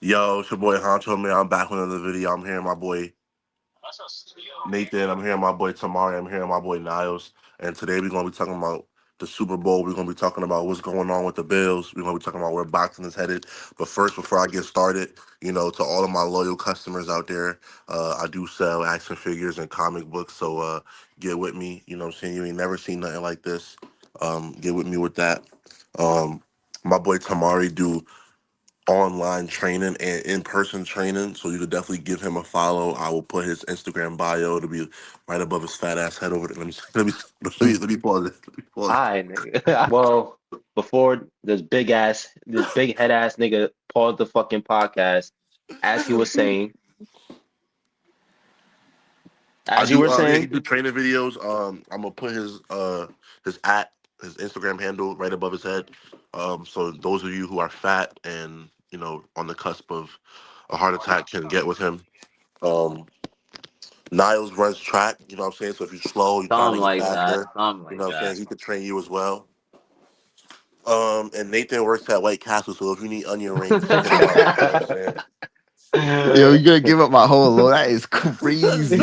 Yo, it's your boy Honcho, man. I'm back with another video. I'm hearing my boy Nathan. I'm hearing my boy Tamari. I'm hearing my boy Niles. And today we're going to be talking about the Super Bowl. We're going to be talking about what's going on with the Bills. We're going to be talking about where boxing is headed. But first, before I get started, to all of my loyal customers out there, I do sell action figures and comic books. So get with me. You know what I'm saying? You ain't never seen nothing like this. Get with me with that. Um, my boy Tamari do online training and in-person training, so you could definitely give him a follow. I will put his Instagram bio to be right above his fat ass head over there. Let me pause it. Let me pause it. Hi, nigga. Well, before this big head ass nigga paused the fucking podcast, as he was saying, I as you do were yeah, he saying, do training videos. I'm gonna put his at his Instagram handle right above his head. So those of you who are fat and on the cusp of a heart attack can get with him. Um Niles runs track, you know what I'm saying? So if you're slow, you're trying to something get like that, faster, something you like know what I'm that. saying? He could train you as well. And Nathan works at White Castle, so if you need onion rings, hit him up. You know what I'm saying? Yo, you gonna give up my whole load? That is crazy.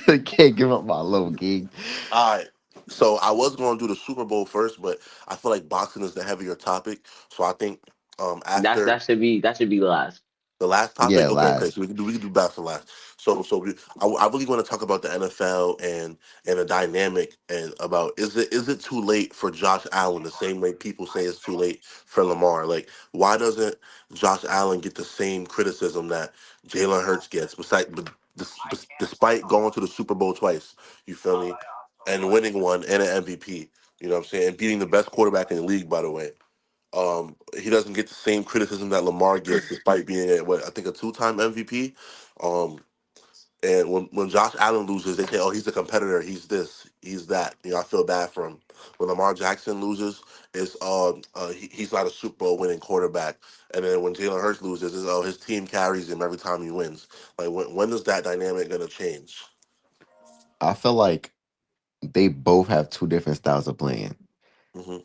I can't give up my load, gang. All right. So I was going to do the Super Bowl first, but I feel like boxing is the heavier topic. So I think That's after that should be last. the last topic, Yeah, okay. last. So we can do back to last. I really want to talk about the NFL and the dynamic and about is it too late for Josh Allen the same way people say it's too late for Lamar? Like why doesn't Josh Allen get the same criticism that Jalen Hurts gets? Despite going to the Super Bowl twice, you feel me, and winning one and an MVP. You know what I'm saying, and beating the best quarterback in the league, by the way. He doesn't get the same criticism that Lamar gets, despite being what I think a two-time MVP. Um, and when Josh Allen loses, they say, "Oh, he's a competitor. He's this. He's that." I feel bad for him. When Lamar Jackson loses, he's not a Super Bowl winning quarterback. And then when Jalen Hurts loses, it's his team carries him every time he wins. Like when is that dynamic gonna change? I feel like they both have two different styles of playing. Hmm.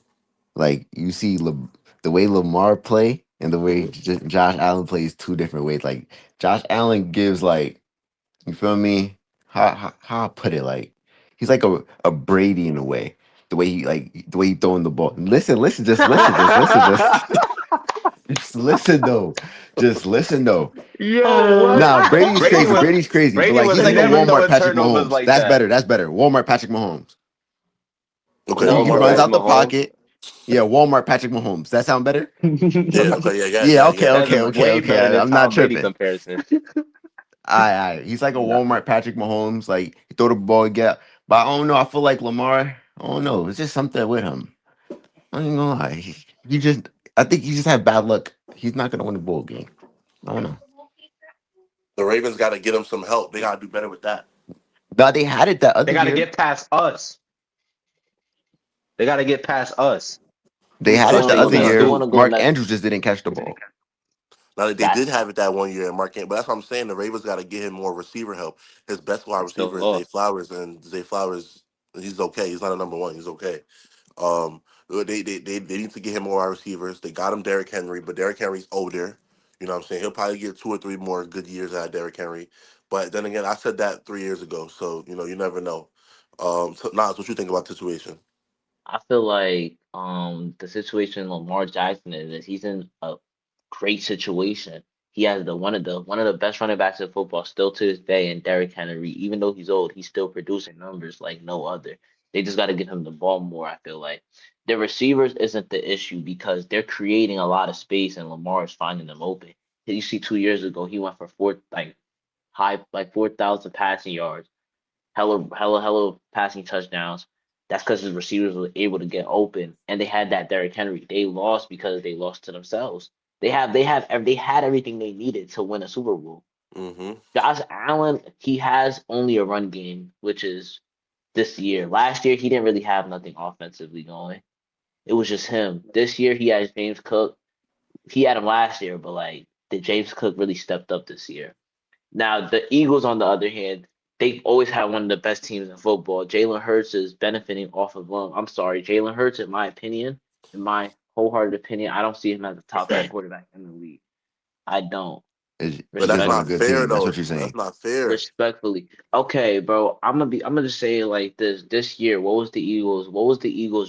Like you see, the way Lamar play and the way Hmm. Josh Allen plays two different ways. Like Josh Allen gives like you feel me? How I put it? Like he's like a Brady in a way. The way he throwing the ball. Listen, just listen though. Just listen though. Yo, what? Nah, Brady's Brady crazy. was Brady's crazy. But Brady like was he's like a never Walmart throwing Patrick turnovers Mahomes. like That's that. better. That's better. Walmart Patrick Mahomes. Okay, He Walmart runs Walmart. Patrick out the Mahomes. pocket. Yeah, Walmart Patrick Mahomes. That sound better? Yeah. Okay. Yeah. Yeah. Yeah, Yeah. okay, Yeah. That's okay, a okay, way okay. better than I'm not Tom Brady tripping. comparison. Alright. He's like a Nah. Walmart Patrick Mahomes. Like he throw the ball, get. But I don't know. I feel like Lamar. I don't know. It's just something with him. I ain't gonna lie. He just. I think he just had bad luck. He's not gonna win the ball game. I don't know. The Ravens got to get him some help. They got to do better with that. But they had it that They other got to year. get past us. They got to get past us. They had So it the They they other wanna just they year. wanna do. go Mark next. Andrews just didn't catch the ball. Now they That did have it that 1 year in Mark, but that's what I'm saying. The Ravens got to get him more receiver help. His best wide they still receiver is Zay lost. Flowers, and Zay Flowers, he's okay. He's not a number one. He's okay. They need to get him more wide receivers. They got him Derrick Henry, but Derrick Henry's older. You know what I'm saying? He'll probably get 2 or 3 more good years out of Derrick Henry. But then again, I said that 3 years ago, so you never know. So, Nas, what you think about the situation? I feel like the situation Lamar Jackson is he's in a great situation. He has the one of the best running backs in football still to this day in Derrick Henry. Even though he's old, he's still producing numbers like no other. They just got to give him the ball more, I feel like. The receivers isn't the issue because they're creating a lot of space and Lamar is finding them open. You see 2 years ago he went for high like 4,000 passing yards, hella passing touchdowns. That's because his receivers were able to get open, and they had that Derrick Henry. They lost because they lost to themselves. They had everything they needed to win a Super Bowl. Mm-hmm. Josh Allen, he has only a run game, which is this year. Last year, he didn't really have nothing offensively going. It was just him. This year, he has James Cook. He had him last year, but like, did James Cook really stepped up this year? Now, the Eagles, on the other hand, they've always had one of the best teams in football. Jalen Hurts is benefiting off of them. I'm sorry, Jalen Hurts, in my opinion, in my wholehearted opinion, I don't see him as a top 10 quarterback in the league. I don't. He But just that's on a not good Respectfully. fair team. That's though. what you're That's saying. not fair. Respectfully. Okay, bro. I'm gonna just say it like this. This year, what was the Eagles'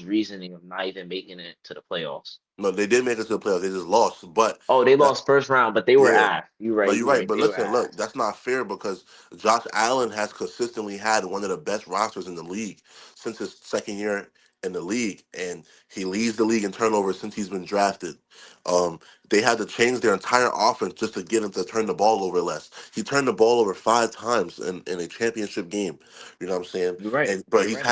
reasoning of not even making it to the playoffs? No, they did make it to the playoffs. They just lost. But Oh, they that lost first round, but they were yeah. ass. No, you're You're right. right. But They were listen, look, ass. that's not fair because Josh Allen has consistently had one of the best rosters in the league since his second year in the league, and he leads the league in turnovers since he's been drafted. Um, they had to change their entire offense just to get him to turn the ball over less. He turned the ball over 5 times in a championship game. You know what I'm saying? You're right. And but You're right.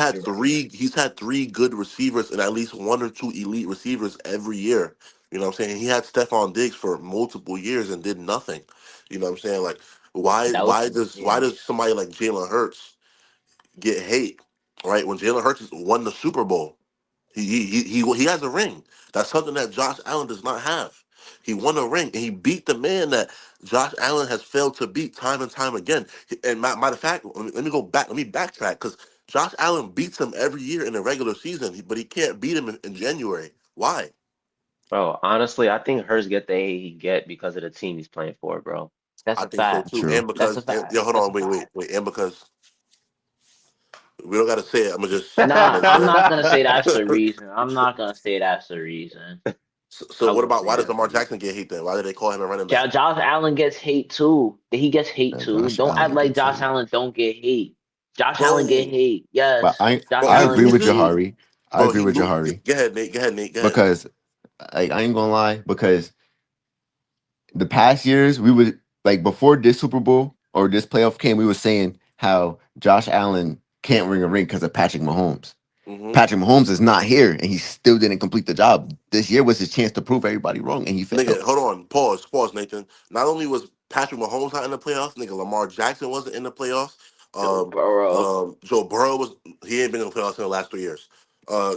You're right. he's had three good receivers and at least one or two elite receivers every year. You know what I'm saying? He had Stephon Diggs for multiple years and did nothing. You know what I'm saying? Like That was why yeah. does somebody like Jalen Hurts get hate? Right? When Jalen Hurts won the Super Bowl, he has a ring. That's something that Josh Allen does not have. He won a ring and he beat the man that Josh Allen has failed to beat time and time again. And matter of fact, let me go back. Let me backtrack because Josh Allen beats him every year in the regular season, but he can't beat him in January. Why? Bro, honestly, I think Hurts get the A he get because of the team he's playing for, bro. That's I a think so fact. too. True. And That's a because fact. yo, hold That's a on, wait, fact. wait, wait. And because we don't gotta say it, I'm Nah, gonna I'm say not gonna say that's the it. reason. I'm not gonna say that's the reason. So I what won't about say why does that's the Lamar reason. Jackson get hate then? Why do they call him a running back? Josh Allen gets hate too. He gets hate And too. Josh Don't act Allen like gets Josh hate. Allen don't get hate. Josh Allen get Bro, hate. But Yes, Josh bro, I Allen agree he's gets with losing. hate. Jahari. I Bro, agree with Jahari go ahead, Nate. Go ahead, Nate. Go ahead. because like I ain't gonna lie, because the past years we would like before this Super Bowl or this playoff came, we were saying how Josh Allen can't ring a ring because of Patrick Mahomes. Mm-hmm. Patrick Mahomes is not here and he still didn't complete the job. This year was his chance to prove everybody wrong and he Nigga, failed. hold on. Pause, Nathan. Not only was Patrick Mahomes not in the playoffs, nigga, Lamar Jackson wasn't in the playoffs. Joe Burrow. Joe Burrow was he ain't been in the playoffs in the last 3 years.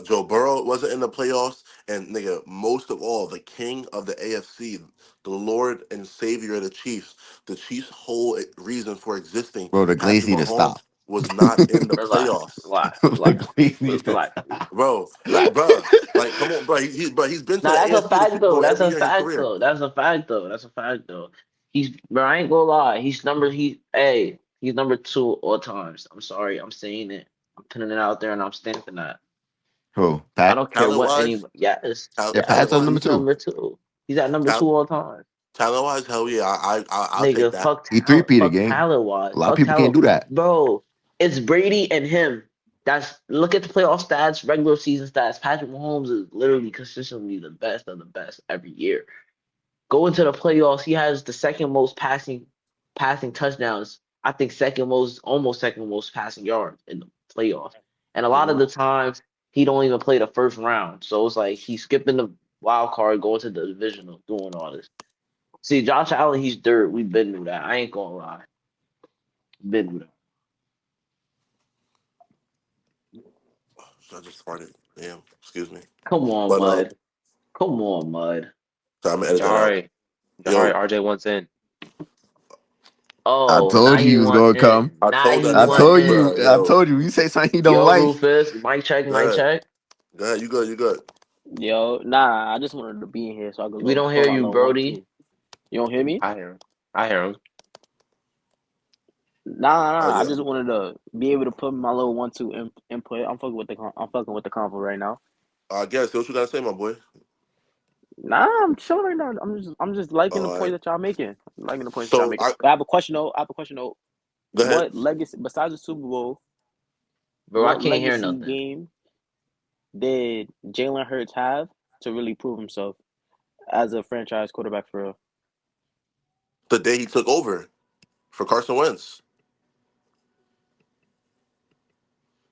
Joe Burrow wasn't in the playoffs, and nigga, most of all, the king of the AFC, the Lord and Savior of the Chiefs' whole reason for existing, Bro, the Glaze Patrick need to Mahomes stop. was not in the Relax, playoffs, relax, The relax, Glaze need to relax, stop. bro. relax. Bruh, like, come on, bro. He's been to Nah, the that's a AFC, the fact Super though. Bowl That's every a year in his fact career. though. That's a fact though. That's a fact though. Bro, I ain't gonna lie. He's number two all times. I'm sorry, I'm saying it. I'm putting it out there and I'm stamping that. Who? I Pat? don't care Talent what wise, any. Yes, Yeah, talent Pat's yes, on wise, number he's two. number two. He's at number two talent all time. talent wise, hell yeah, I'll take Nigga, that. He three-peated, fuck gang. talent wise, A lot of fuck people can't talent, do that. bro. It's Brady and him. That's look at the playoff stats, regular season stats. Patrick Mahomes is literally consistently the best of the best every year. Going to the playoffs, he has the second most passing touchdowns. I think second most, almost second most passing yards in the playoffs. And a lot of Hmm. the times he don't even play the first round. So it's like he's skipping the wild card, going to the divisional, doing all this. See, Josh Allen, he's dirt. We've been through that. I ain't gonna lie. Been through that. So I just farted. Damn, excuse me. Come on, But Mud. Come on, Mud. so I'm gonna edit that out. Jahari, Jahari, Yo, RJ wants in. I Oh, now told you he he was want gonna come. in. I Now told he that I want nigga, told you. bro. in. I Yo, told you. You say something he don't Yo, like. Rufus. Mic check, go mic ahead, check. go ahead. You good? You good? Yo, nah, I just wanted to be in here so I could We don't put hear my you, little one Brody. too. You don't hear me? I hear him. I hear him. Oh Nah. I yeah. just wanted to be able to put my little one two input. I'm fucking with the convo right now. I guess. What you gotta say, my boy? Nah, I'm chilling right now. I'm just liking the All point right. that y'all making. I'm liking the points that y'all So making. I But I have a question though. I have a question though. go ahead. What legacy besides the Super Bowl? Bro, I What can't hear legacy nothing. game did Jalen Hurts have to really prove himself as a franchise quarterback for real? The day he took over for Carson Wentz.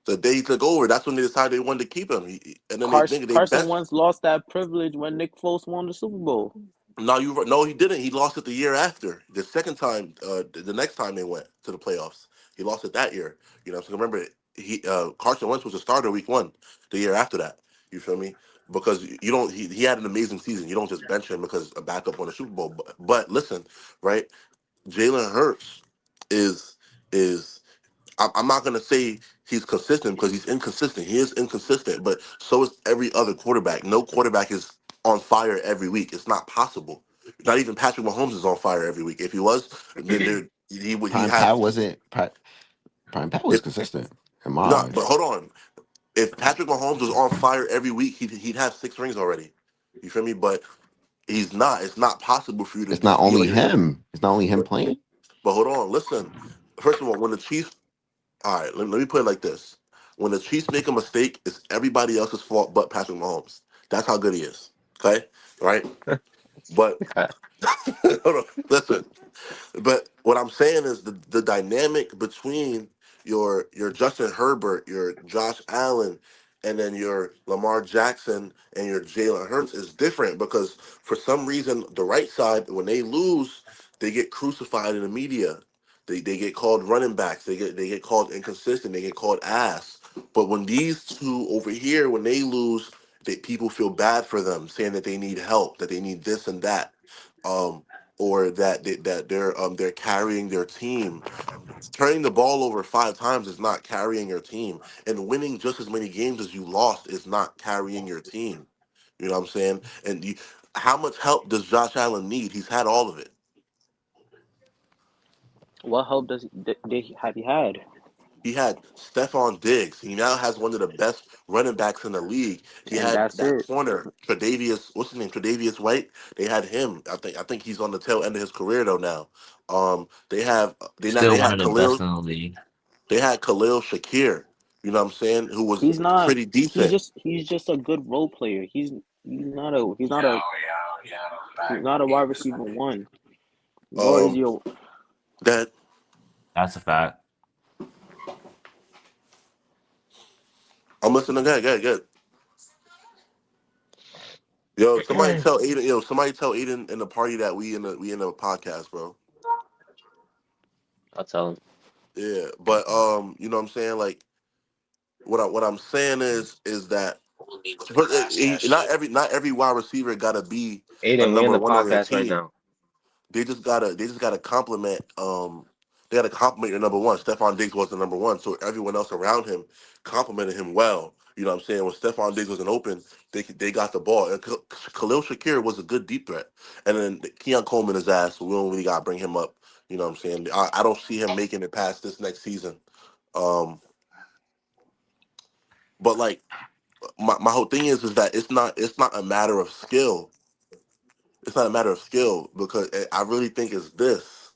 The day he took over, that's when they decided they wanted to keep him. And then they Carson benched. Wentz lost that privilege when Nick Foles won the Super Bowl. No, he didn't. He lost it the year after. The second time, the next time they went to the playoffs, he lost it that year. You know, so remember, he Carson Wentz was a starter week one. The year after that, you feel me? Because you don't. He had an amazing season. You don't just bench him because a backup won a Super Bowl. But listen, right? Jalen Hurts is is I'm not gonna say he's consistent because he's inconsistent. He is inconsistent, but so is every other quarterback. No quarterback is on fire every week. It's not possible. Not even Patrick Mahomes is on fire every week. If he was, then there he would he Prime have. Pat wasn't. Prime Pat was If consistent in my not, but eyes. hold on. If Patrick Mahomes was on fire every week, he'd have 6 rings already. You feel me? But he's not. It's not possible for you to It's not just be only on your. him. It's not only him But, playing. but hold on, listen. First of all, when the Chiefs, all right, let me put it like this: when the Chiefs make a mistake, it's everybody else's fault but Patrick Mahomes. That's how good he is. Okay, right? But hold on, listen. But what I'm saying is the dynamic between your Justin Herbert, your Josh Allen, and then your Lamar Jackson and your Jalen Hurts is different because for some reason the right side when they lose they get crucified in the media. They get called running backs. They get called inconsistent. They get called ass. But when these two over here when they lose, people feel bad for them, saying that they need help, that they need this and that. Or that they're carrying their team. Turning the ball over 5 times is not carrying your team, and winning just as many games as you lost is not carrying your team. You know what I'm saying? And how much help does Josh Allen need? He's had all of it. What help have he had? He had Stephon Diggs. He now has one of the best running backs in the league. He And had that's that it. corner, Tre'Davious. What's his name? Tre'Davious White. They had him. I think he's on the tail end of his career though now. They have they not Still they one had of the best Khalil. in the league. They had Khalil Shakir. You know what I'm saying? Who was He's not. pretty decent. He's just a good role player. He's not a wide receiver one. Nor is Um, he a that That's a fact. I'm listening. Good, good, good. Yo, somebody tell Aiden. Yo, somebody tell Aiden in the party that we in the podcast, bro. I'll tell him. Yeah, but you know what I'm saying? Like what I'm saying is that not every wide receiver gotta be a Aiden, we in number the one on your podcast right team. now. They just gotta compliment they gotta compliment your number one. Stephon Diggs was the number one, so everyone else around him complimented him well. You know what I'm saying? When Stephon Diggs wasn't open, they got the ball. And Khalil Shakir was a good deep threat. And then Keon Coleman is ass, so we don't really gotta bring him up. You know what I'm saying? I don't see him making it past this next season. Um, but like my whole thing is that it's not a matter of skill. It's not a matter of skill because I really think it's this.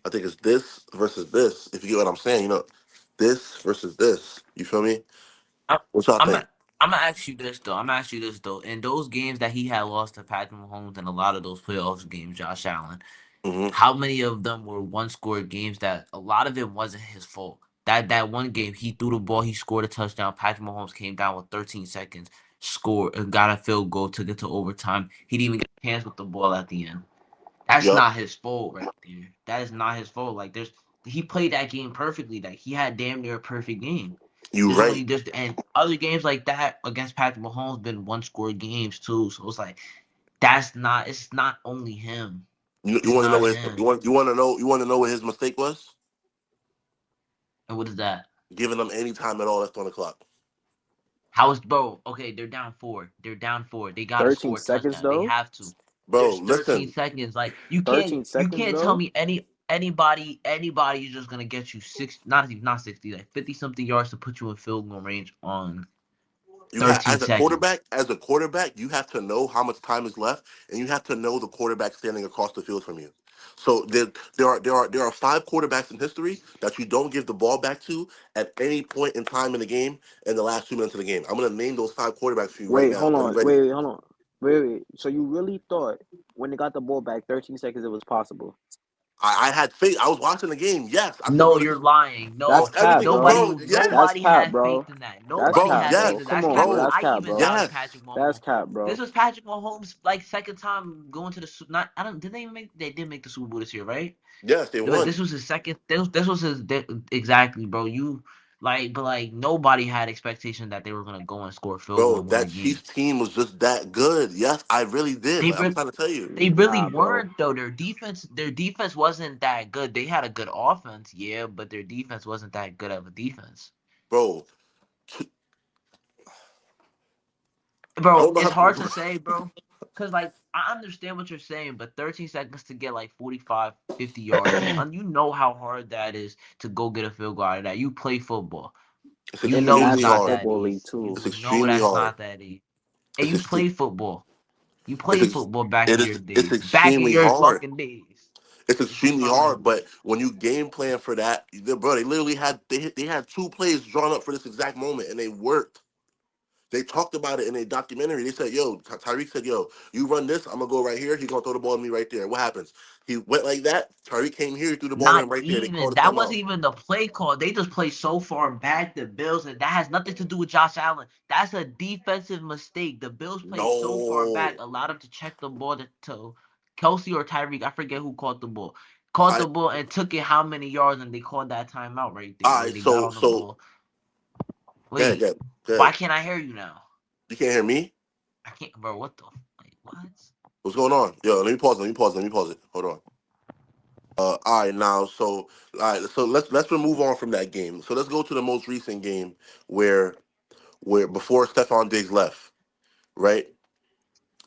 I think it's this versus this. If you get what I'm saying, this versus this. You feel me? I, What y'all I'm think? a, I'm gonna ask you this though. I'm gonna ask you this though. In those games that he had lost to Patrick Mahomes and a lot of those playoffs games, Josh Allen, Hmm. how many of them were one score games that a lot of it wasn't his fault? That one game he threw the ball, he scored a touchdown. Patrick Mahomes came down with 13 seconds, scored and got a field goal, took it to overtime. He didn't even get a chance with the ball at the end. That's Yup. not his fault right there. That is not his fault. Like he played that game perfectly. Like he had damn near a perfect game. You There's only right. just and other games like that against Patrick Mahomes been one score games too. So it's like it's not only him. You It's want to know not what him. you want to know what his mistake was? And what is that? Giving them any time at all left on the clock. How is bro? Okay, they're down four. They're down four. They gotta 13 score a seconds touchdown. They though. have to. Bro, There's 13 listen. seconds. Like you can't 13 you seconds can't tell though. me anybody is just gonna get you not 60, like 50 something yards to put you in field goal range on You have 13 seconds. as a quarterback, you have to know how much time is left, and you have to know the quarterback standing across the field from you. So there are 5 quarterbacks in history that you don't give the ball back to at any point in time in the game in the last 2 minutes of the game. I'm gonna name those 5 quarterbacks for you right Wait, now. hold Are you on. ready? Wait, hold on. Wait. So you really thought when they got the ball back 13 seconds it was possible? I had faith. I was watching the game. Yes, I said, No, bro, you're lying. That's No, cap, everything, bro. bro. nobody Yes, That's nobody cap, had faith bro. in that. That's Nobody bro. cap, had faith bro. in Yes, that. Come That's on, bro. Patrick. bro. That's I cap, even bro. doubted Yes. Patrick That's Mahomes. cap, This bro. was Patrick Mahomes like second time going to the not I don't did they even make they did make the Super Bowl this year, right? Yes, they But won. this was his second. This was his exactly, bro. You but like nobody had expectation that they were gonna go and score a field goal Bro, and win the that game. Chiefs team was just that good. Yes, I really did. They Like I'm re- trying to tell you. they really Nah, bro. weren't though. Their defense wasn't that good. They had a good offense, yeah, but their defense wasn't that good of a defense. Bro, I Bro, don't know it's how hard to say, bro. Cause like I understand what you're saying, but 13 seconds to get like 45, 50 yards, you know how hard that is to go get a field goal out of that. You play football. It's You In the know it's extremely National not hard. that Football easy. League too. You It's know extremely that's hard. not that easy. And It's you extreme. played football. You It's played football back it in your is. It's days. Back in extremely your hard. fucking days. It's What you extremely talking hard. about? But when you game plan for that, bro, they literally had they had two plays drawn up for this exact moment, and they worked. They talked about it in a documentary. They said, "Yo, Tyreek said, yo, you run this, I'm gonna go right here. He's gonna throw the ball to me right there. What happens? He went like that. Tyreek came here, he threw the ball Not in right there. They even. called a That wasn't timeout. even the play call. They just played so far back, the Bills, and that has nothing to do with Josh Allen. That's a defensive mistake. The Bills played so far back, No, allowed them to check the ball to Kelsey or Tyreek. I forget who caught the ball. Caught I the ball and took it how many yards, and they called that timeout right there all where right. they got on the So ball. go ahead, Wait, go ahead, go why ahead. can't I hear you now? You can't hear me? I can't, bro. What the? Like what? What's going on? Yo, let me pause. Let me pause. Let me pause it. Hold on. All right, now, so all right, so let's move on from that game. So let's go to the most recent game where before Stephon Diggs left, right?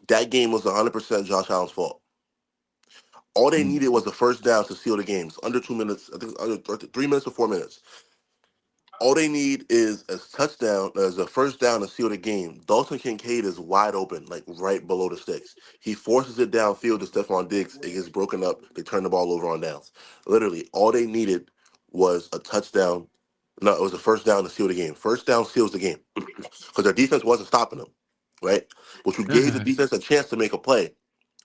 That game was 100% Josh Allen's fault. All they needed was the first down to seal the games. Under 2 minutes, I think it's under 3 minutes or 4 minutes. All they need is a touchdown, as a first down to seal the game. Dalton Kincaid is wide open, like right below the sticks. He forces it downfield to Stephon Diggs. It gets broken up. They turn the ball over on downs. Literally, all they needed was a touchdown. No, it was a first down to seal the game. First down seals the game because their defense wasn't stopping them, right? Which we gave the Mm-hmm. defense a chance to make a play,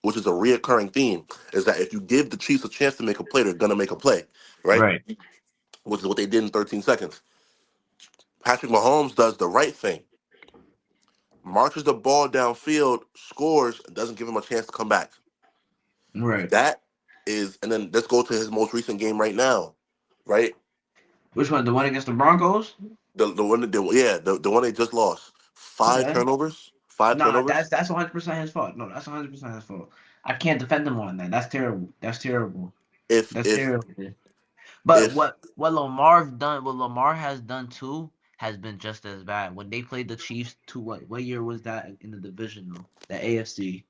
which is a reoccurring theme, is that if you give the Chiefs a chance to make a play, they're gonna make a play, right? Right. Which is what they did in 13 seconds. Patrick Mahomes does the right thing, marches the ball downfield, scores, and doesn't give him a chance to come back. Right. That is, and then let's go to his most recent game right now, right? Which one? The one against the Broncos? The one that the one they just lost. Five Okay. turnovers. Five Nah, turnovers. that's 100% his fault. No, that's 100% his fault. I can't defend him on that. That's terrible. That's terrible. If That's if terrible. But if what Lamar has done too, has been just as bad. When they played the Chiefs, to what year was that in the divisional? The AFC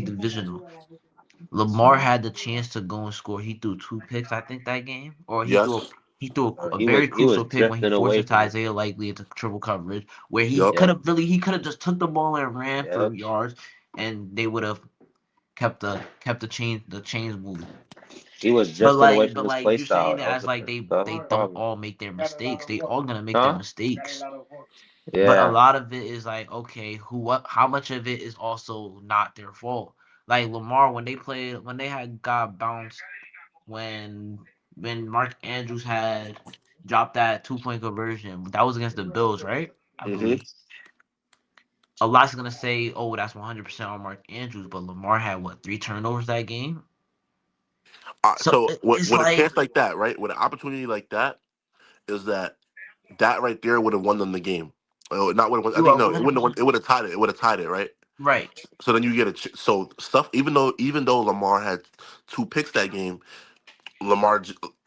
divisional. Lamar had the chance to go and score. He threw two picks, I think, that game, or yes, he threw a He very was crucial pick when he drifting forced away it to from it. Isaiah Likely into triple coverage, where yep. Yep, he could have just took the ball and ran for yep. yards, and they would have kept the chains moving. He was But drifting away like, from but his like play you're saying style. it That was as the, like that was they the don't problem. all make their mistakes. They all gonna make their Huh? mistakes. But a Yeah. lot of it is like, okay, how much of it is also not their fault? Like Lamar, when they had got bounced, when Mark Andrews had dropped that 2 point conversion, that was against the Bills, right? I hmm believe. A lot's gonna say, oh, that's 100% on Mark Andrews, but Lamar had what, 3 turnovers that game? So So with a like chance like that, right? With an opportunity like that, is that that right there would have won them the game. Not would have won. I you think are no, it wouldn't have won. 100% It would have tied it. It would have tied it, right? right. So then you get so stuff. Even though Lamar had two picks that game,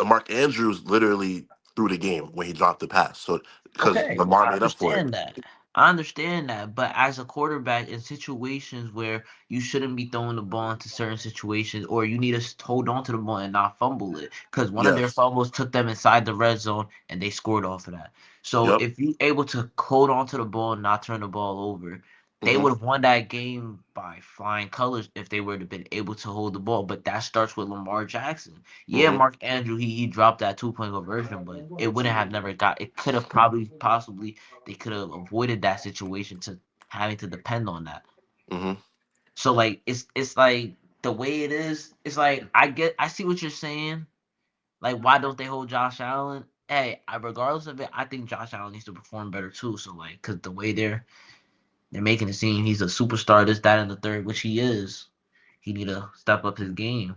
Mark Andrews literally threw the game when he dropped the pass. So because Okay, Lamar I made up for it. understand that. I understand that, but as a quarterback in situations where you shouldn't be throwing the ball into certain situations, or you need to hold on to the ball and not fumble it, because one of their Yes. fumbles took them inside the red zone and they scored off of that. So Yep. if you able to hold on to the ball and not turn the ball over, they hmm would have won that game by flying colors if they would have been able to hold the ball. But that starts with Lamar Jackson. Yeah, hmm Mark Andrew, he dropped that 2 point conversion, but it wouldn't have never got. It could have probably possibly they could have avoided that situation to having to depend on that. hmm So like it's like the way it is. It's like I see what you're saying. Like why don't they hold Josh Allen? Hey, regardless of it, I think Josh Allen needs to perform better too. So like, cause the way they're making it seem he's a superstar, this, that, and the third, which he is. He need to step up his game.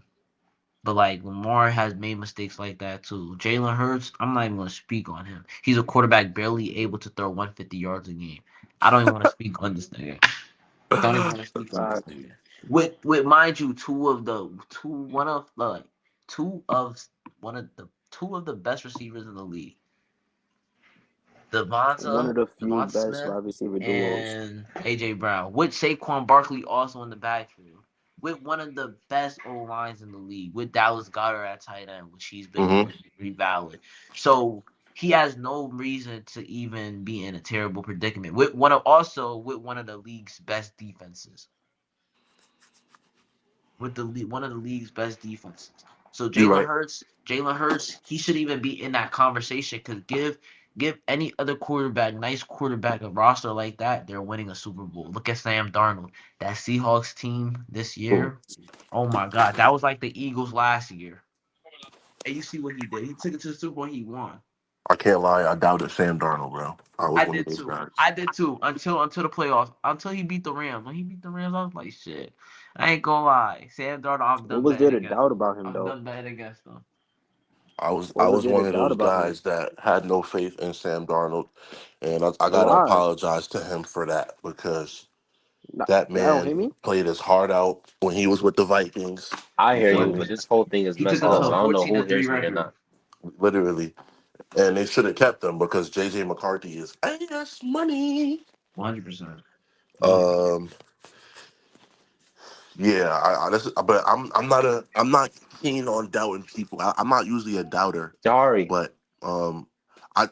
But like Lamar has made mistakes like that too. Jalen Hurts, I'm not even gonna speak on him. He's a quarterback barely able to throw 150 yards a game. I don't even want to speak on this nigga. Don't even want to speak on this Facts. nigga. With mind you, two of two of the best receivers in the league. One Devonta, of the few Devonta best Smith, wide receiver duos. and AJ Brown, with Saquon Barkley also in the backfield, with one of the best O lines in the league, with Dallas Goddard at tight end, which he's been Mm-hmm. pretty valid. So he has no reason to even be in a terrible predicament. With one of the league's best defenses, with one of the league's best defenses. So You're right. Jalen Hurts, he should even be in that conversation because give any other quarterback, nice quarterback, a roster like that, they're winning a Super Bowl. Look at Sam Darnold, that Seahawks team this Mhm. year. Oh my God, that was like the Eagles last year. And you see what he did. He took it to the Super Bowl. He won. I can't lie. I doubted Sam Darnold, bro. I was I one of did those too. guys. I did too until the playoffs. Until he beat the Rams. When he beat the Rams, I was like, shit. I ain't gonna lie. Sam Darnold, I've What done was betting there to against doubt him. about him I've though? done betting against him. What I was was there to one of doubt those about him? guys that had no faith in Sam Darnold, and I But gotta why? apologize to him for that because That, that that don't hit man me. played his heart out when he was with the Vikings. I You hear feel you, me? but this whole thing is He took messed us to up. a So I Um, don't know who 14-3 hears me or record. not. literally, and they should have kept him because JJ McCarthy is ass money. 100%. 100%. Um, yeah, but I'm not keen on doubting people. I'm not usually a doubter, Jari, but um,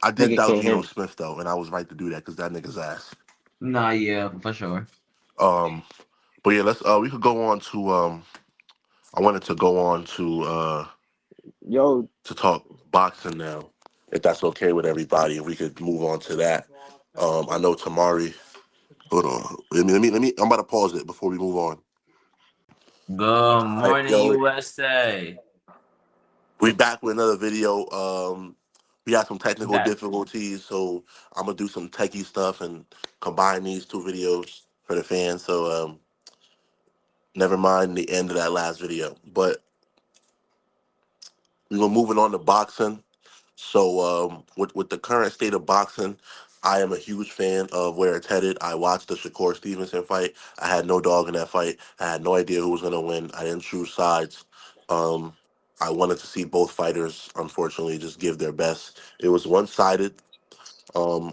I did nigga doubt can't hear Geno me. Smith though, and I was right to do that because that nigga's ass. Nah, yeah, for sure. Um, but yeah, let's we could go on to I wanted to go on Yo, to talk boxing now, if that's okay with everybody, and we could move on to that. I know Tamari. Hold on, let me. I'm about to pause it before we move on. Good All right, morning, yo, USA. we back with another video. We had some We technical back. difficulties, so I'm gonna do some techie stuff and combine these two videos for the fans. So never mind the end of that last video, but we're moving on to boxing. So with the current state of boxing, I am a huge fan of where it's headed. I watched the Shakur Stevenson fight. I had no dog in that fight. I had no idea who was going to win. I didn't choose sides. Um, I wanted to see both fighters, unfortunately, just give their best. It was one sided.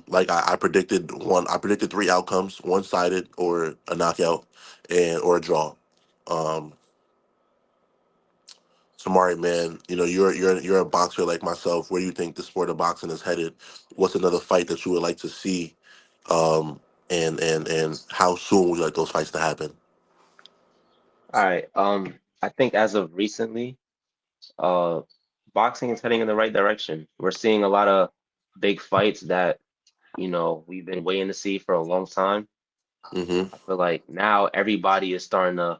Like I predicted one. I predicted three outcomes: one sided, or a knockout, and or a draw. Um, Samari, man, you know you're a boxer like myself. Where do you think the sport of boxing is headed? What's another fight that you would like to see? Um, and how soon would you like those fights to happen? All right. I think as of recently, uh, boxing is heading in the right direction. We're seeing a lot of big fights that, we've been waiting to see for a long time. Mm-hmm. I feel like now everybody is starting to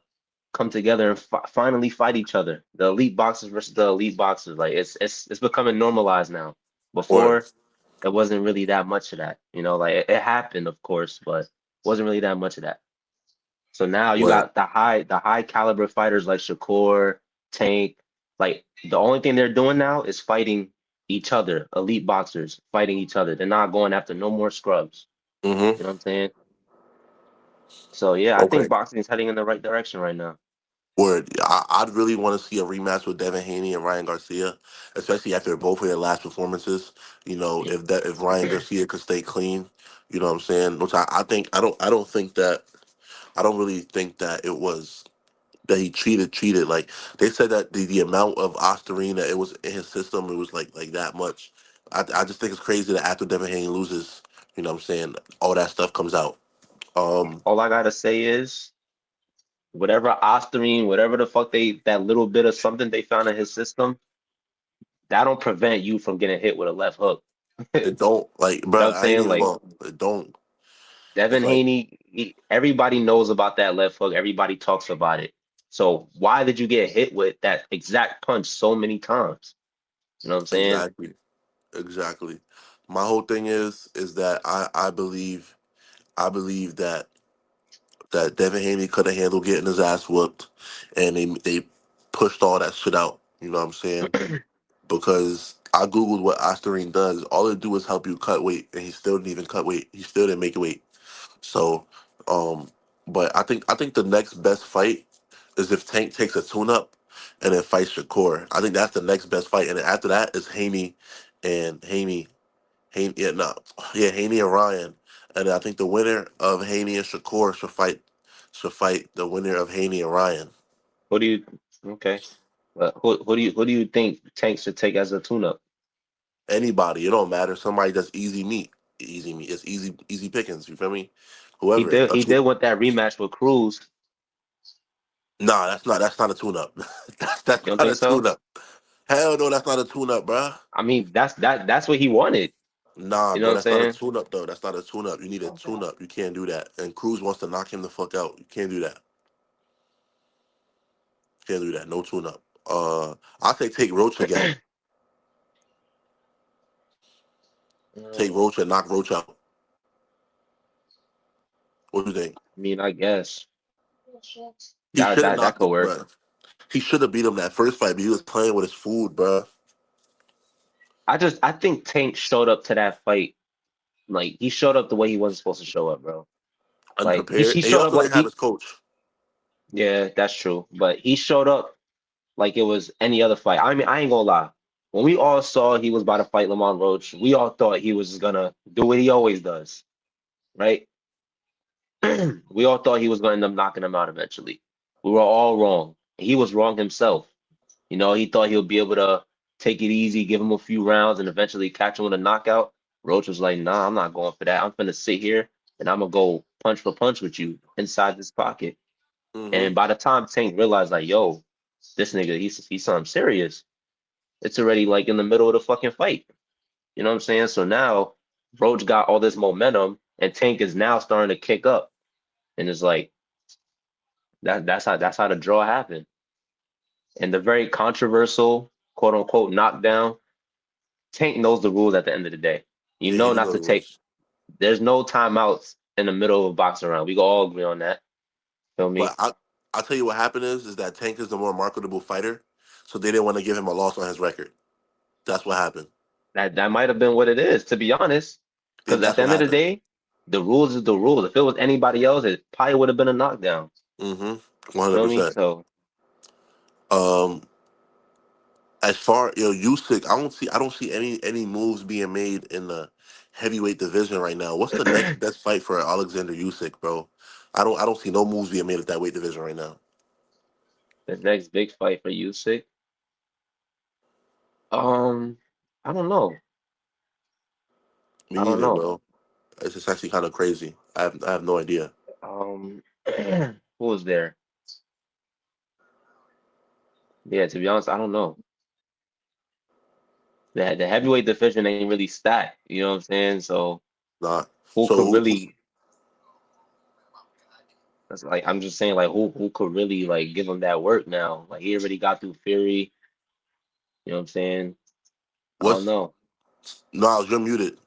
come together and finally fight each other. The elite boxers versus the elite boxers. Like it's becoming normalized now. Or Before, there wasn't really that much of that. Like it happened, of course, but wasn't really that much of that. So now you what? got the high caliber fighters like Shakur, Tank. Like the only thing they're doing now is fighting each other, elite boxers fighting each other. They're not going after no more scrubs. Mm-hmm. You know what I'm saying? So yeah, I Okay. think boxing is heading in the right direction right now. Word. I'd really want to see a rematch with Devin Haney and Ryan Garcia, especially after both of their last performances. You know, if Ryan Garcia could stay clean, you know what I'm saying. Which I think I don't think that I don't really think that it was that he cheated. Like they said that the amount of Ostarine that it was in his system, it was like that much. I just think it's crazy that after Devin Haney loses, you know what I'm saying, all that stuff comes out. Um, All I gotta say is whatever Ostarine, whatever the fuck that little bit of something they found in his system, that don't prevent you from getting hit with a left hook. You it don't like, know bro. what I'm I ain't saying? even Like going. It don't. It's Devin like Haney, everybody knows about that left hook. Everybody talks about it. So why did you get hit with that exact punch so many times? You know what I'm saying? exactly, exactly. My whole thing is that I believe that Devin Haney could have handled getting his ass whooped, and they pushed all that shit out. You know what I'm saying? Because I googled what Ostarine does. All it do is help you cut weight, and he still didn't even cut weight. He still didn't make weight. So, um, but I think the next best fight is if Tank takes a tune up and then fights Shakur. I think that's the next best fight, and then after that is Haney Haney, yeah, no, yeah, Haney and Ryan, and I think the winner of Haney and Shakur should fight the winner of Haney and Ryan. Who do you okay? But who do you think Tank should take as a tune-up? Anybody, it don't matter. Somebody that's easy meat. It's easy pickings. You feel me? He Whoever. did he did want that rematch with Cruz. Nah, that's not a tune up. That's You don't not think a tune so? up. Hell no, that's not a tune up, bruh. I mean, that's what he wanted. Nah, You know bro, what I'm that's not a saying? tune up though. That's not a tune up. You need a tune up. You can't do that. And Cruz wants to knock him the fuck out. You can't do that. Can't do that. No tune up. I'll take Roach again. Take I Roach and knock Roach out. What do you think? mean, I guess He that should have that knocked could him, work. bro. He should have beat him that first fight, but he was playing with his food, bro. I think Tank showed up to that fight like he showed up the way he wasn't supposed to show up, bro. Like he Unprepared. And he showed up also like didn't have he his coach. yeah, that's true. But he showed up like it was any other fight. I mean, I ain't gonna lie. When we all saw he was about to fight Lamont Roach, we all thought he was just gonna do what he always does, right? We all thought he was gonna end up knocking him out eventually. We were all wrong. He was wrong himself. You know, he thought he would be able to take it easy, give him a few rounds, and eventually catch him with a knockout. Roach was like, "Nah, I'm not going for that. I'm gonna sit here and I'm gonna go punch for punch with you inside this pocket." Hmm. And by the time Tank realized, like, "Yo, this nigga, he's something serious," it's already like in the middle of the fucking fight. You know what I'm saying? So now Roach got all this momentum, and Tank is now starting to kick up, and it's like that's how the draw happened. And the very controversial quote unquote knockdown. Tank knows the rules at the end of the day. You Yeah, he know do not know to the take. rules. There's no timeouts in the middle of a boxing round. We can all agree on that. Feel But me? I'll tell you what happened is that Tank is the more marketable fighter, so they didn't want to give him a loss on his record. That's what happened. That might have been what it is, to be honest. Yeah, Because at that's the what end of the happened. day, the rules is the rules. If it was anybody else, it probably would have been a knockdown. Mm-hmm. one hundred Feel me? percent. So Um, as far Usyk, I don't see any moves being made in the heavyweight division right now. What's the next best fight for Alexander Usyk, bro? I don't see no moves being made at that weight division right now. the next big fight for Usyk, um, I don't know. Me I don't neither, know. bro. It's just actually kind of crazy. I have no idea. Who was there? Yeah, to be honest, I don't know. The heavyweight division ain't really stacked. You know what I'm saying? So Not who so. could really? That's like I'm just saying, like who could really like give him that work now? Like he already got through Fury. You know what I'm saying? I don't What's know. Niles? You're muted.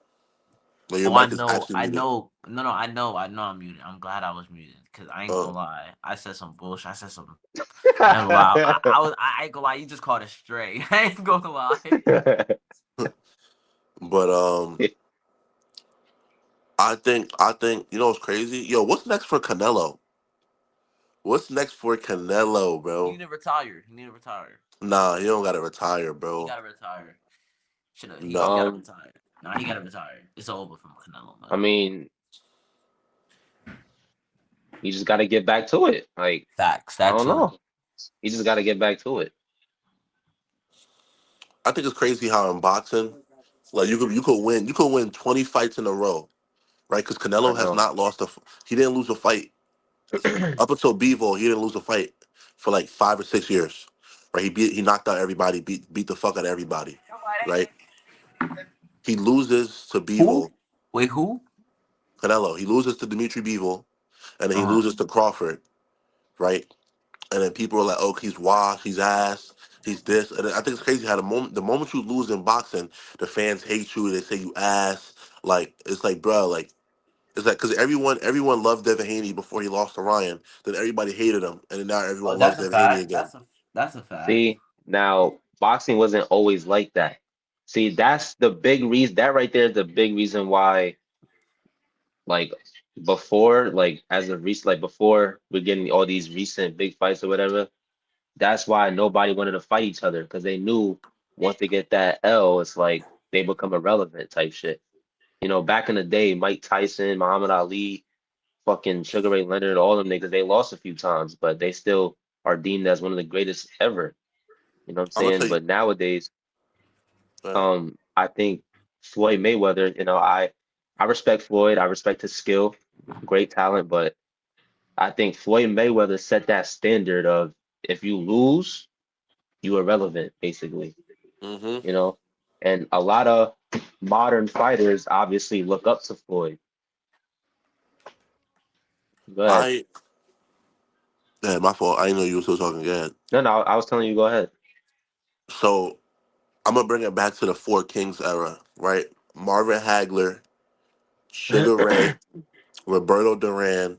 Like your Oh, I mic is know, actually I muted. know. No, no, I know I'm muted. I'm glad I was muted because I ain't Uh, gonna lie. I said some bullshit. I said some. I ain't gonna lie. I ain't gonna lie. You just called it straight. I ain't gonna lie. but I think what's crazy. Yo, what's next for Canelo? What's next for Canelo, He bro? need to retire. He need to retire. Nah, he don't gotta retire, He bro. gotta retire. Should have. He No, gotta um, retire. Nah, he gotta retire. It's over from Canelo, I man. mean, you just got to get back to it. Like Facts. I That don't too. know. You just got to get back to it. I think it's crazy how in boxing, like you could win 20 fights in a row, right? Because I Canelo has know. not lost he didn't lose a fight up until Bevo. He didn't lose a fight for like 5 or 6 years, right? He knocked out everybody, beat the fuck out of everybody, right? He loses to Who? Bevo, Wait, who? Canelo. He loses to Dimitri Bevo, and then he Uh huh. loses to Crawford, right? And then people are like, "Oh, he's washed, he's ass, he's this." And I think it's crazy how the moment you lose in boxing, the fans hate you. They say you ass. Like it's like, bro, like it's like because everyone loved Devin Haney before he lost to Ryan. Then everybody hated him, and then now Oh, everyone loves that's a Devin Haney fact. again. That's a fact. See, now boxing wasn't always like that. See, that's the big reason. That right there is the big reason why, like, before, like, as of recent, like, before we're getting all these recent big fights or whatever, that's why nobody wanted to fight each other because they knew once they get that L, it's like they become irrelevant type shit. You know, back in the day, Mike Tyson, Muhammad Ali, fucking Sugar Ray Leonard, all them niggas, they lost a few times, but they still are deemed as one of the greatest ever. You know what I'm I'm gonna tell saying? you. But nowadays, Uh, I think Floyd Mayweather, I respect Floyd, I respect his skill, great talent, but I think Floyd Mayweather set that standard of if you lose, you irrelevant, basically, hmm you know? And a lot of modern fighters obviously look up to Floyd. Go ahead. I yeah, my fault. I didn't know you were still talking. Yeah. No, no, I was telling you, go ahead. So I'm gonna bring it back to the Four Kings era, right? Marvin Hagler, Sugar Ray, Roberto Duran,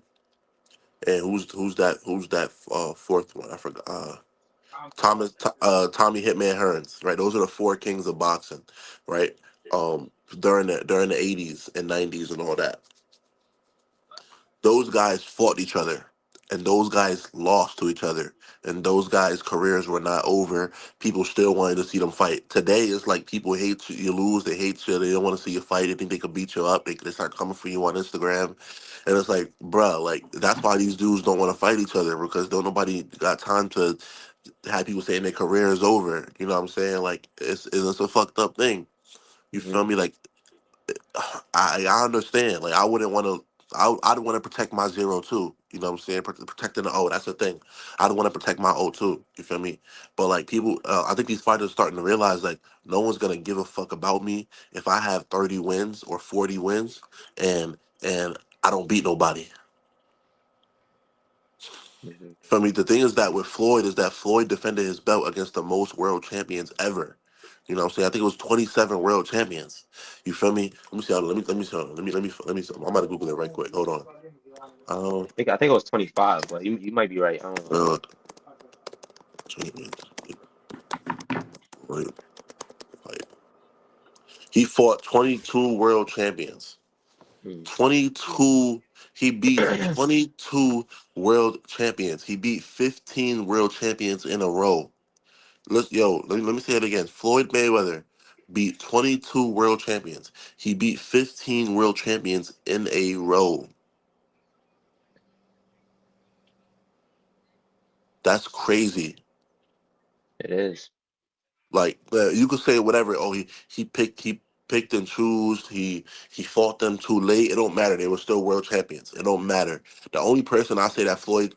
and who's that fourth one? I forgot. Tommy Hitman Hearns, right? Those are the four kings of boxing, right? During the 80s and 90s and all that. Those guys fought each other, and those guys lost to each other, and those guys' careers were not over. People still wanted to see them fight. Today, it's like people hate you, you lose, they hate you, they don't want to see you fight, they think they could beat you up, they start coming for you on Instagram, and it's like, bruh, like that's why these dudes don't want to fight each other because don't nobody got time to have people saying their career is over. You know what I'm saying? Like it's a fucked up thing. You Mhm. feel me? Like I understand. Like I wouldn't want to. I'd want to protect my zero too. You know what I'm saying? Protecting the O. That's the thing. I'd want to protect my O too. You feel me? But like people, I think these fighters are starting to realize like no one's gonna give a fuck about me if I have 30 wins or 40 wins and I don't beat nobody. Mhm. For me, the thing is that with Floyd is that Floyd defended his belt against the most world champions ever. You know what I'm saying? I think it was 27 world champions. You feel me? Let me see. Let me. I'm about to Google it right quick. Hold on. Um, I think it was 25, but you might be right. I don't know. uh, champions. Wait, wait. He fought 22 world champions. Hmm. 22. He beat 22 world champions. He beat 15 world champions in a row. Let me say it again. Floyd Mayweather beat 22 world champions. He beat 15 world champions in a row. That's crazy. It is. Like you could say whatever. Oh, he picked and chose. He fought them too late. It don't matter. They were still world champions. It don't matter. The only person I say that Floyd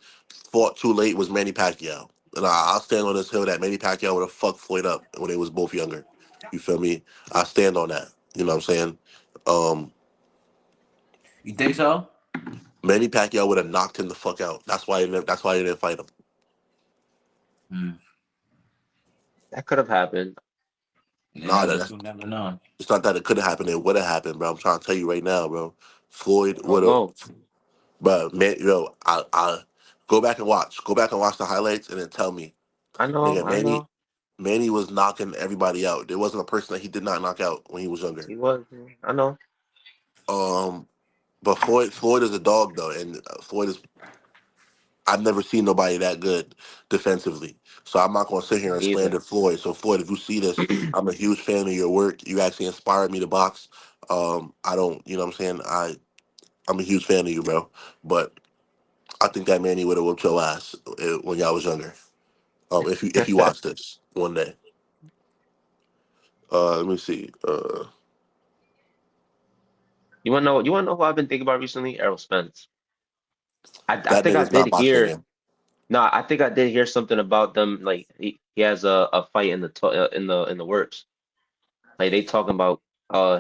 fought too late was Manny Pacquiao, and I'll stand on this hill that Manny Pacquiao would have fucked Floyd up when they was both younger. You feel me? I stand on that. You know what I'm saying? Um, You think so? Manny Pacquiao would have knocked him the fuck out. That's why he didn't fight him. Mm. That could have happened. Nah, Yeah, but you'll never know. it's not that it could have happened. It would have happened, bro. I'm trying to tell you right now, bro. Floyd I don't would have. know. But man, I go back and watch. Go back and watch the highlights, and then tell me, I know. nigga, I know. Manny was knocking everybody out. There wasn't a person that he did not knock out when he was younger. He was. I know. Um, but Floyd is a dog though, and Floyd is. I've never seen nobody that good defensively. So I'm not gonna sit here and Me either. slander Floyd. So Floyd, if you see this, I'm a huge fan of your work. You actually inspired me to box. I don't, you know what I'm saying? I'm a huge fan of you, bro. But I think that Manny would have whooped your ass when y'all was younger. If you watch this one day. Let me see. You wanna know who I've been thinking about recently? Errol Spence. I That think I nigga's did not boxing hear. again. No, I think I did hear something about them. Like he has a fight in the works. Like they talking about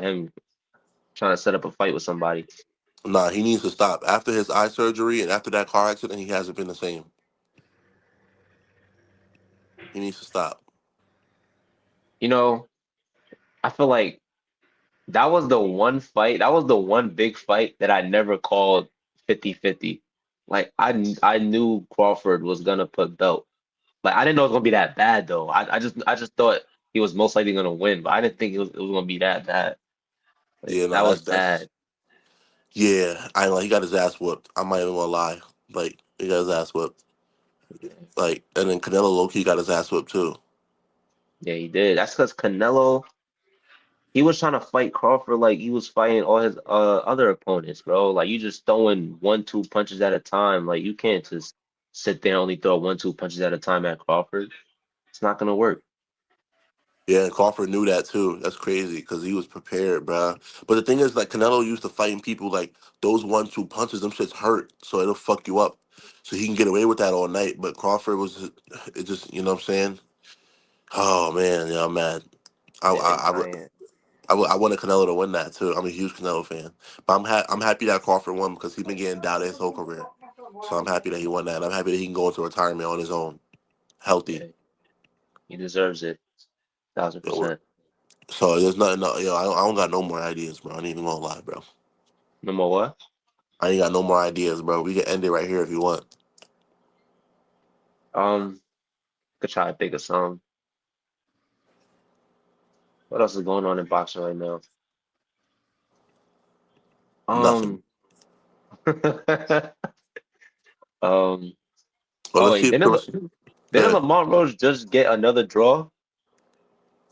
him trying to set up a fight with somebody. Nah, he needs to stop. After his eye surgery and after that car accident, he hasn't been the same. He needs to stop. You know, I feel like that was the one fight. That was the one big fight that I never called 50-50. Like I knew Crawford was gonna put belt. Like I didn't know it was gonna be that bad though. I just thought he was most likely gonna win, but I didn't think it was gonna be that bad. Like Yeah, no, that was that's bad. yeah. I ain't like he got his ass whooped. I'm not even gonna lie. Like he got his ass whooped. Like and then Canelo low key got his ass whooped too. Yeah, he did. That's because Canelo. He was trying to fight Crawford like he was fighting all his other opponents, bro. Like you just throwing 1-2 punches at a time. Like you can't just sit there and only throw 1-2 punches at a time at Crawford. It's not gonna work. Yeah, and Crawford knew that too. That's crazy because he was prepared, bruh. But the thing is, like Canelo used to fighting people like those 1-2 punches. Them shits hurt, so it'll fuck you up. So he can get away with that all night. But Crawford was, it just, you know what I'm saying? Oh man, yeah, I'm mad. I Yeah, I, I, would- Ryan. I wanted Canelo to win that too. I'm a huge Canelo fan, but I'm happy that Crawford won because he's been getting doubted his whole career. So I'm happy that he won that. And I'm happy that he can go into retirement on his own, healthy. Yeah, he deserves it. Thousand You know, percent. so there's nothing. I don't got no more ideas, bro. I ain't even gonna lie, bro. No more what? I ain't got no more ideas, bro. We can end it right here if you want. Um, could try to think of some. What else is going on in boxing right now? Nothing. Um, um. Well, Oh let's see wait, if Chris. didn't Good. Lamont Rose just get another draw?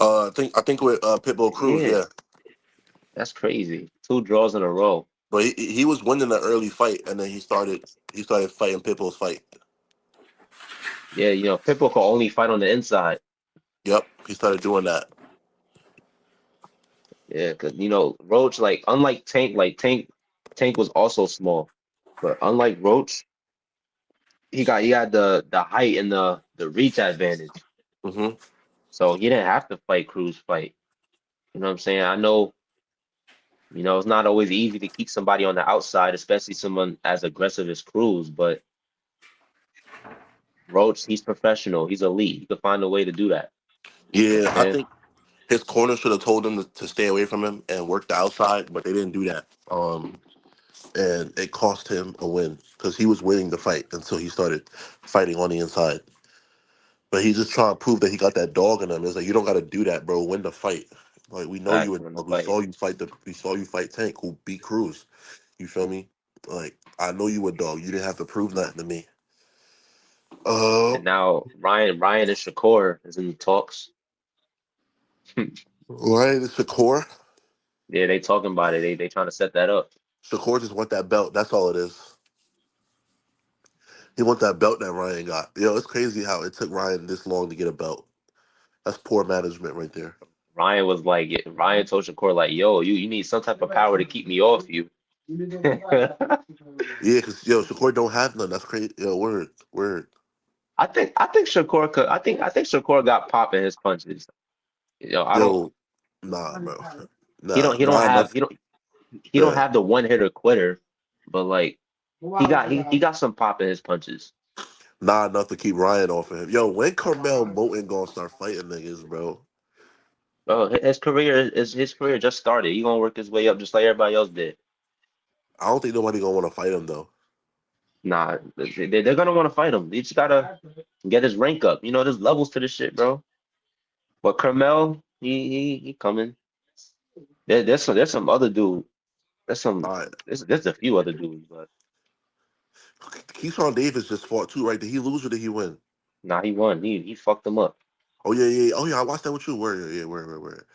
I think with Pitbull Cruz, Yeah, yeah. that's crazy. 2 draws in a row. But he was winning the early fight, and then he started fighting Pitbull's fight. Yeah, Pitbull can only fight on the inside. Yep, he started doing that. Yeah, because Roach, like unlike Tank, Tank was also small, but unlike Roach, he had the height and the reach advantage. Hmm. So he didn't have to fight Cruz fight. You know what I'm saying? I know, it's not always easy to keep somebody on the outside, especially someone as aggressive as Cruz, but Roach, he's professional. He's elite. He could find a way to do that. You know what I'm Yeah, I saying? think his corner should have told him to stay away from him and work the outside, but they didn't do that. And it cost him a win because he was winning the fight until he started fighting on the inside. But he's just trying to prove that he got that dog in him. It's like you don't got to do that, bro. Win the fight. Like we know you Facts a in the dog. fight. We saw you fight Tank, who beat Cruz. You feel me? Like I know you a dog. You didn't have to prove nothing to me. Uh, And now Ryan and Shakur is in the talks. Ryan Shakur. Yeah, they talking about it. They trying to set that up. Shakur just want that belt. That's all it is. He want that belt that Ryan got. It's crazy how it took Ryan this long to get a belt. That's poor management right there. Ryan told Shakur like, yo, you need some type of power to keep me off you. Yeah, cause Shakur don't have none. That's crazy. Word, word. I think Shakur could I think Shakur got pop in his punches. I don't Yo, nah, bro. he Nah, don't he don't nah have enough. he don't Good. have the one hitter quitter, but like he got some pop in his punches. Not enough to keep Ryan off of him. Yo, when Carmel Moten gonna start fighting niggas, bro? Oh, his career just started. He gonna work his way up just like everybody else did. I don't think nobody gonna want to fight him though. Nah, they're gonna want to fight him. They just gotta get his rank up. There's levels to this shit, bro. But Carmel, he coming. There's some other dude. There's some All right, there's a few other dudes, but Keyshawn Davis just fought too, right? Did he lose or did he win? nah, he won. He fucked them up. Oh yeah, yeah. Oh yeah, I watched that with you. Where? Yeah, where?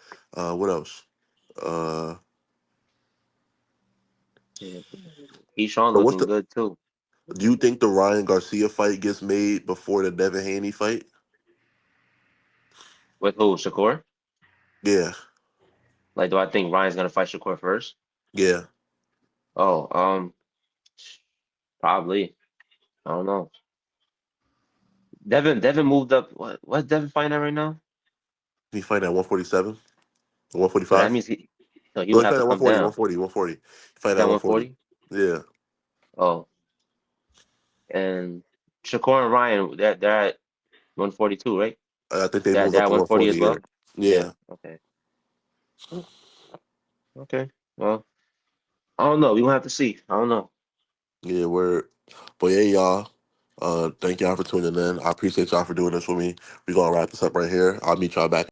What else? Uh, Yeah, Keyshawn so what's looking the? good too. Do you think the Ryan Garcia fight gets made before the Devin Haney fight? With who? Shakur? Yeah, Like, do I think Ryan's gonna fight Shakur first? yeah. Oh, probably. I don't know. Devin moved up. What's Devin fighting at right now? He fight at 147, So that 145. means he No, would he have fight to at come 140, down. 140, 140. He fight He's at at 140. 140. Yeah, Oh, and Shakur and Ryan, they're at 142, right? I think they moved They're up at to 140 140. as Yeah, well. Yeah. yeah, Okay. Okay. Well, I don't know. We gonna have to see. I don't know. yeah. But yeah, y'all. Thank y'all for tuning in. I appreciate y'all for doing this with me. We're gonna wrap this up right here. I'll meet y'all back.